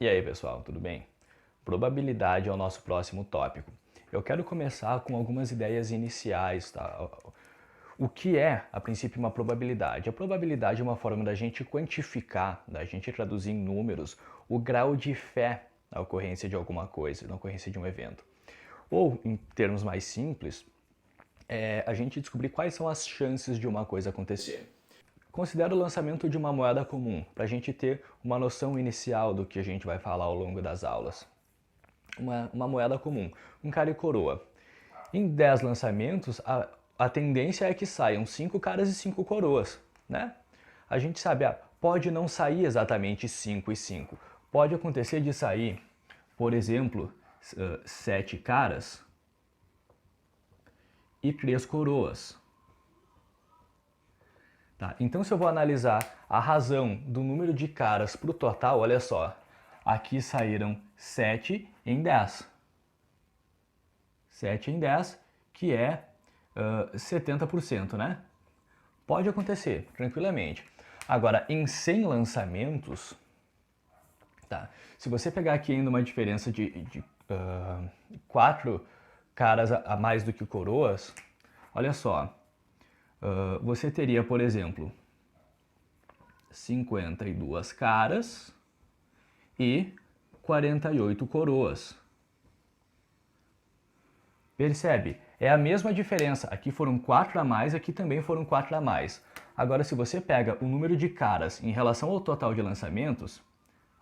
E aí, pessoal, tudo bem? Probabilidade é o nosso próximo tópico. Eu quero começar com algumas ideias iniciais, tá? O que é, a princípio, uma probabilidade? A probabilidade é uma forma da gente quantificar, da gente traduzir em números, o grau de fé na ocorrência de alguma coisa, na ocorrência de um evento. Ou, em termos mais simples, a gente descobrir quais são as chances de uma coisa acontecer. Considera o lançamento de uma moeda comum, para a gente ter uma noção inicial do que a gente vai falar ao longo das aulas. Uma moeda comum, um cara e coroa. Em 10 lançamentos, a tendência é que saiam 5 caras e 5 coroas, né? A gente sabe, pode não sair exatamente 5 e 5. Pode acontecer de sair, por exemplo, 7 caras e 3 coroas. Tá, então se eu vou analisar a razão do número de caras para o total, olha só, aqui saíram 7 em 10. 7 em 10, que é 70%, né? Pode acontecer, tranquilamente. Agora, em 100 lançamentos, tá? Se você pegar aqui ainda uma diferença de 4 caras a mais do que coroas, olha só, você teria, por exemplo, 52 caras e 48 coroas. Percebe? É a mesma diferença. Aqui foram 4 a mais, aqui também foram 4 a mais. Agora, se você pega o número de caras em relação ao total de lançamentos,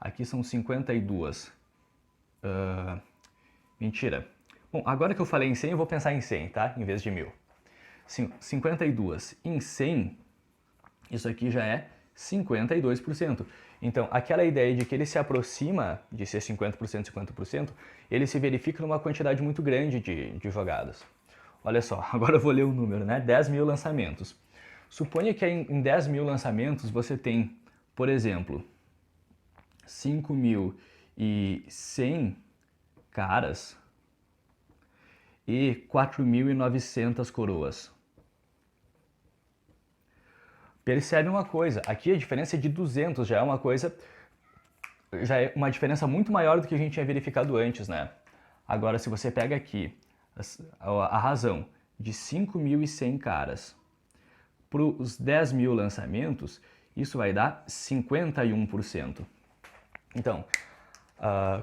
aqui são 52. Mentira. Bom, agora que eu falei em 100, eu vou pensar em 100, tá? Em vez de 1000. 52 em 100, isso aqui já é 52%. Então, aquela ideia de que ele se aproxima de ser 50%, 50%, ele se verifica numa quantidade muito grande de jogadas. Olha só, agora eu vou ler o número, né? 10 mil lançamentos. Suponha que em 10 mil lançamentos você tem, por exemplo, 5.100 caras e 4.900 coroas. Percebe uma coisa, aqui a diferença é de 200, já é uma diferença muito maior do que a gente tinha verificado antes, né? Agora, se você pega aqui a razão de 5.100 caras para os 10 mil lançamentos, isso vai dar 51%. Então,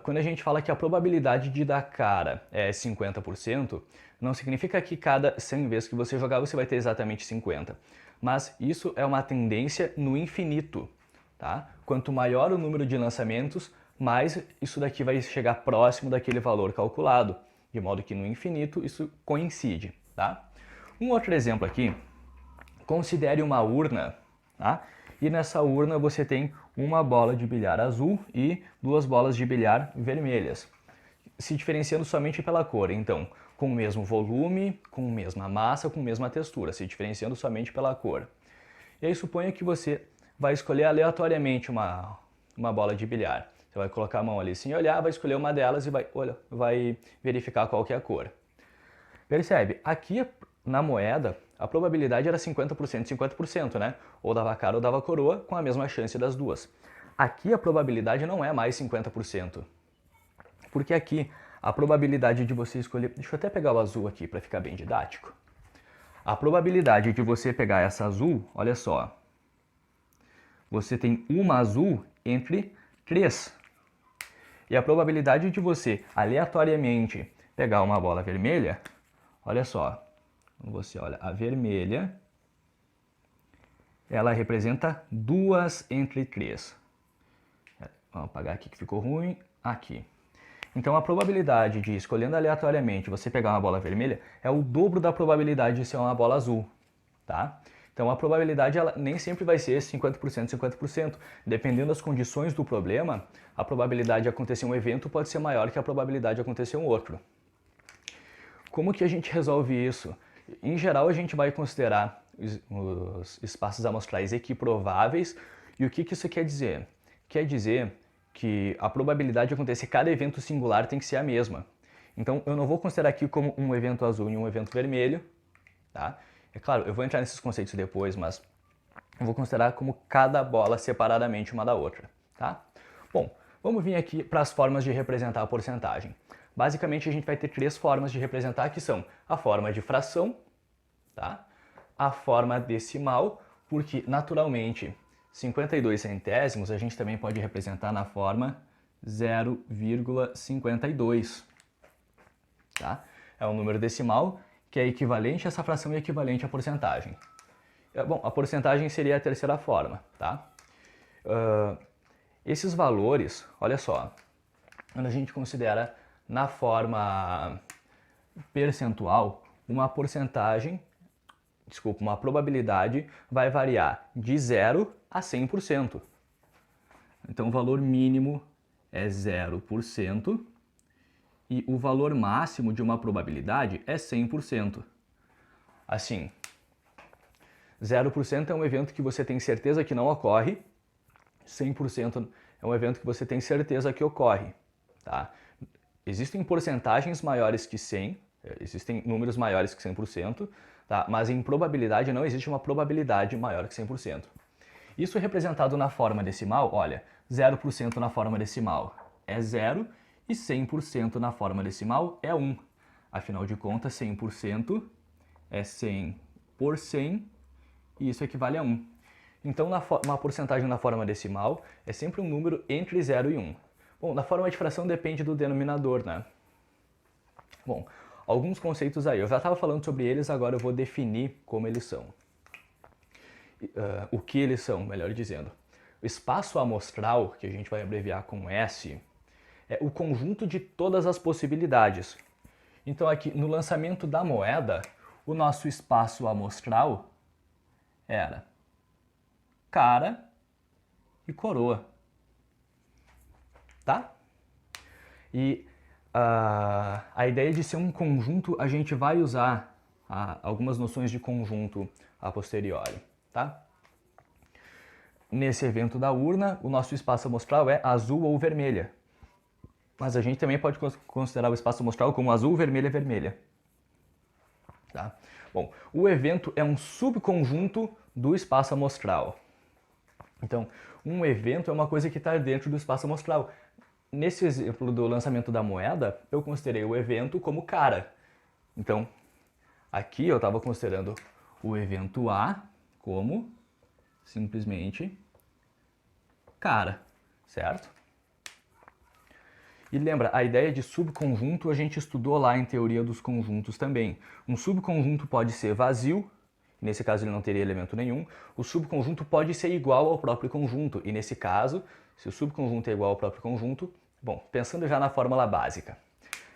quando a gente fala que a probabilidade de dar cara é 50%, não significa que cada 100 vezes que você jogar você vai ter exatamente 50. Mas isso é uma tendência no infinito, tá? Quanto maior o número de lançamentos, mais isso daqui vai chegar próximo daquele valor calculado, de modo que no infinito isso coincide, tá? Um outro exemplo aqui, considere uma urna, tá? E nessa urna você tem uma bola de bilhar azul e 2 bolas de bilhar vermelhas, se diferenciando somente pela cor. Então, com o mesmo volume, com a mesma massa, com a mesma textura, se diferenciando somente pela cor. E aí suponha que você vai escolher aleatoriamente uma bola de bilhar. Você vai colocar a mão ali sem olhar, vai escolher uma delas e vai verificar qual que é a cor. Percebe? Aqui na moeda, a probabilidade era 50%, 50%, né? Ou dava cara ou dava coroa, com a mesma chance das duas. Aqui a probabilidade não é mais 50%. Porque aqui a probabilidade de você escolher... Deixa eu até pegar o azul aqui para ficar bem didático. A probabilidade de você pegar essa azul, olha só. Você tem uma azul entre 3. E a probabilidade de você aleatoriamente pegar uma bola vermelha, olha só. Você olha, a vermelha, ela representa 2 entre 3. Vamos apagar aqui que ficou ruim. Aqui. Então a probabilidade de, escolhendo aleatoriamente, você pegar uma bola vermelha é o dobro da probabilidade de ser uma bola azul, tá? Então a probabilidade ela nem sempre vai ser 50%, 50%. Dependendo das condições do problema, a probabilidade de acontecer um evento pode ser maior que a probabilidade de acontecer um outro. Como que a gente resolve isso? Em geral, a gente vai considerar os espaços amostrais equiprováveis. E o que isso quer dizer? Quer dizer que a probabilidade de acontecer cada evento singular tem que ser a mesma. Então, eu não vou considerar aqui como um evento azul e um evento vermelho, tá? É claro, eu vou entrar nesses conceitos depois, mas eu vou considerar como cada bola separadamente uma da outra, tá? Bom, Vamos vir aqui para as formas de representar a porcentagem. Basicamente, a gente vai ter três formas de representar, que são a forma de fração, tá? A forma decimal, porque naturalmente 52 centésimos a gente também pode representar na forma 0,52, tá? É um número decimal que é equivalente a essa fração e equivalente à porcentagem. Bom, a porcentagem seria a terceira forma, tá? Esses valores, olha só, quando a gente considera na forma percentual, uma probabilidade vai variar de 0 a 100%. Então o valor mínimo é 0% e o valor máximo de uma probabilidade é 100%. Assim, 0% é um evento que você tem certeza que não ocorre, 100% é um evento que você tem certeza que ocorre, tá? Existem porcentagens maiores que 100, existem números maiores que 100%, tá? Mas em probabilidade não existe uma probabilidade maior que 100%. Isso é representado na forma decimal, olha, 0% na forma decimal é 0 e 100% na forma decimal é 1. Afinal de contas, 100% é 100 por 100 e isso equivale a 1. Então, uma porcentagem na forma decimal é sempre um número entre 0 e 1. Bom, na forma de fração depende do denominador, né? Bom, alguns conceitos aí. Eu já estava falando sobre eles, agora eu vou definir como eles são. O que eles são, melhor dizendo. O espaço amostral, que a gente vai abreviar com S, é o conjunto de todas as possibilidades. Então aqui, no lançamento da moeda, o nosso espaço amostral era cara e coroa, tá? E a ideia de ser um conjunto, a gente vai usar algumas noções de conjunto a posteriori, tá? Nesse evento da urna, o nosso espaço amostral é azul ou vermelha. Mas a gente também pode considerar o espaço amostral como azul, vermelha e vermelha. Tá? Bom, o evento é um subconjunto do espaço amostral. Então, um evento é uma coisa que está dentro do espaço amostral. Nesse exemplo do lançamento da moeda, eu considerei o evento como cara. Então, aqui eu estava considerando o evento A como simplesmente cara, certo? E lembra, a ideia de subconjunto a gente estudou lá em teoria dos conjuntos também. Um subconjunto pode ser vazio, nesse caso ele não teria elemento nenhum. O subconjunto pode ser igual ao próprio conjunto, e nesse caso, se o subconjunto é igual ao próprio conjunto, bom, pensando já na fórmula básica.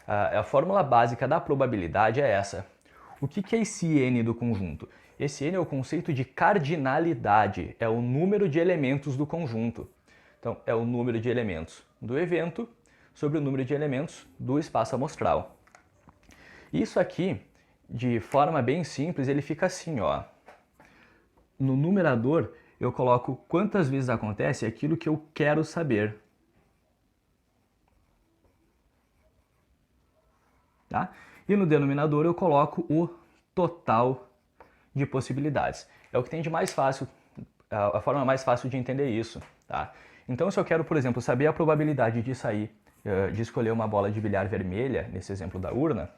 A fórmula básica da probabilidade é essa. O que é esse n do conjunto? Esse n é o conceito de cardinalidade, é o número de elementos do conjunto. Então, é o número de elementos do evento sobre o número de elementos do espaço amostral. Isso aqui, de forma bem simples, ele fica assim, ó. No numerador, eu coloco quantas vezes acontece aquilo que eu quero saber. Tá? E no denominador eu coloco o total de possibilidades. É o que tem de mais fácil, a forma mais fácil de entender isso. Tá? Então, se eu quero, por exemplo, saber a probabilidade de escolher uma bola de bilhar vermelha, nesse exemplo da urna,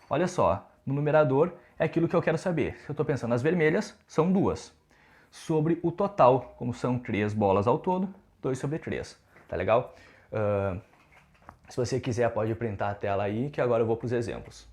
olha só, no numerador é aquilo que eu quero saber. Se eu estou pensando nas vermelhas, são 2. Sobre o total, como são 3 bolas ao todo, 2 sobre 3. Tá legal? Se você quiser, pode printar a tela aí, que agora eu vou para os exemplos.